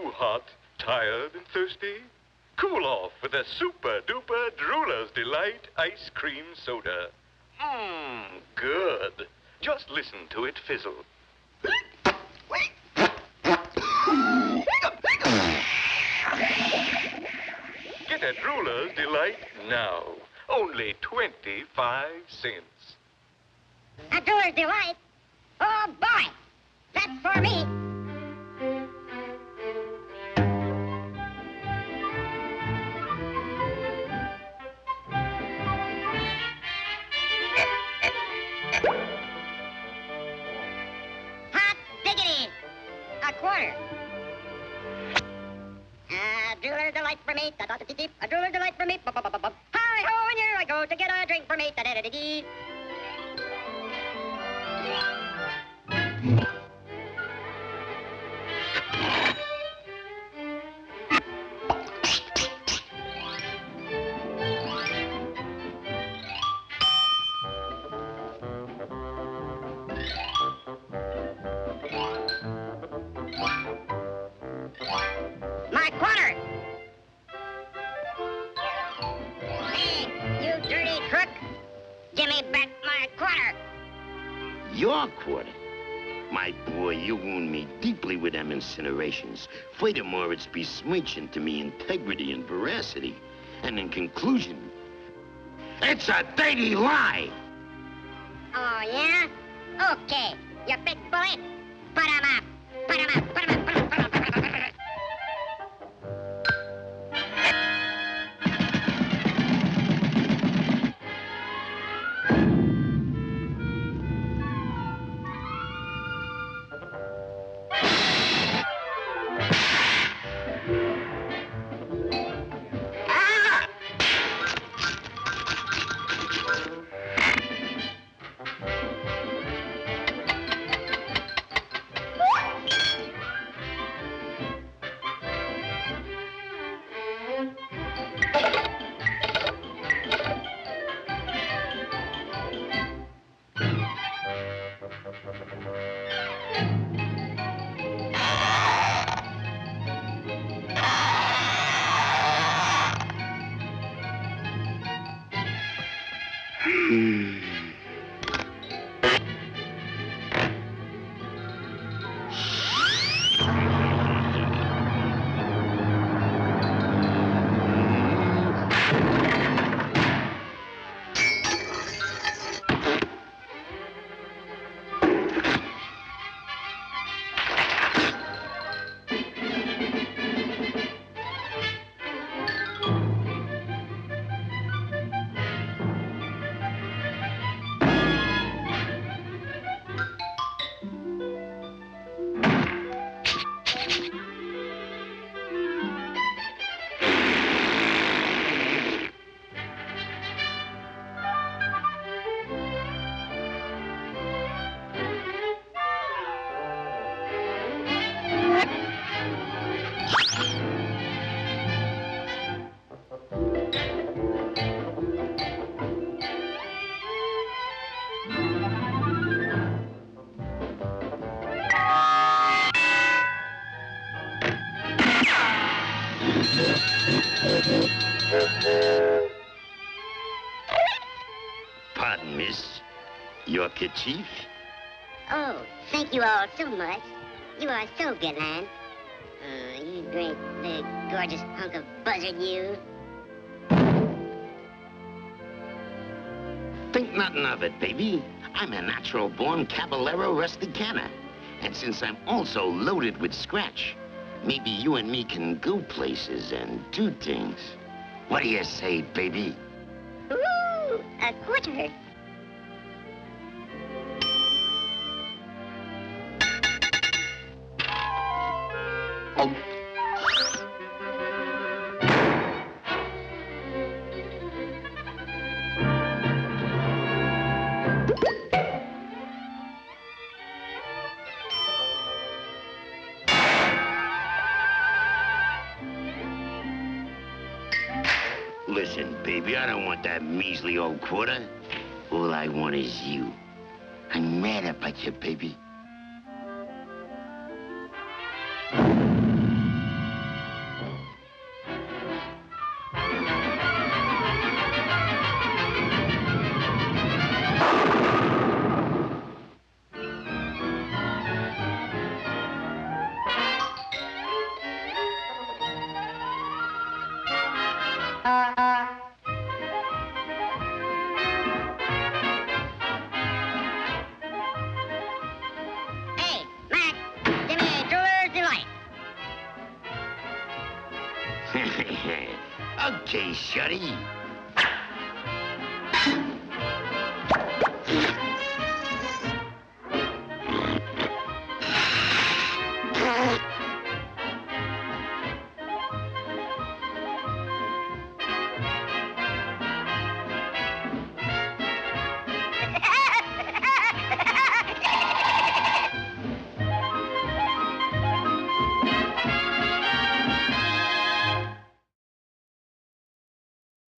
too hot, tired, and thirsty? Cool off with a super-duper Drooler's Delight ice cream soda. Good. Just listen to it fizzle. Get a Drooler's Delight now. Only 25 cents. A Drooler's Delight? Oh, boy! That's for me. Hot diggity! A quarter. A Drooler's Delight for me. A Drooler's Delight for me. Hi-ho, and here I go to get a drink for me. Da-da-da-dee. My quarter! Hey, you dirty crook! Give me back my quarter! Your quarter? My boy, you wound me deeply with them incinerations. Furthermore, it's besmirching to me integrity and veracity. And in conclusion, it's a dirty lie! Oh, yeah? Okay, you big bully. Put him up. Put him up. Put him up. Put him up. Put him up. Put him up. Put him up. Pardon, miss. Your kerchief? Oh, thank you all so much. You are so good, man. You great, big, gorgeous hunk of buzzard, you. Think nothing of it, baby. I'm a natural-born caballero rusticana. And since I'm also loaded with scratch, maybe you and me can go places and do things. What do you say, baby? Ooh, a quarter. Listen, baby, I don't want that measly old quarter. All I want is you. I'm mad about you, baby. Okay, Shorty.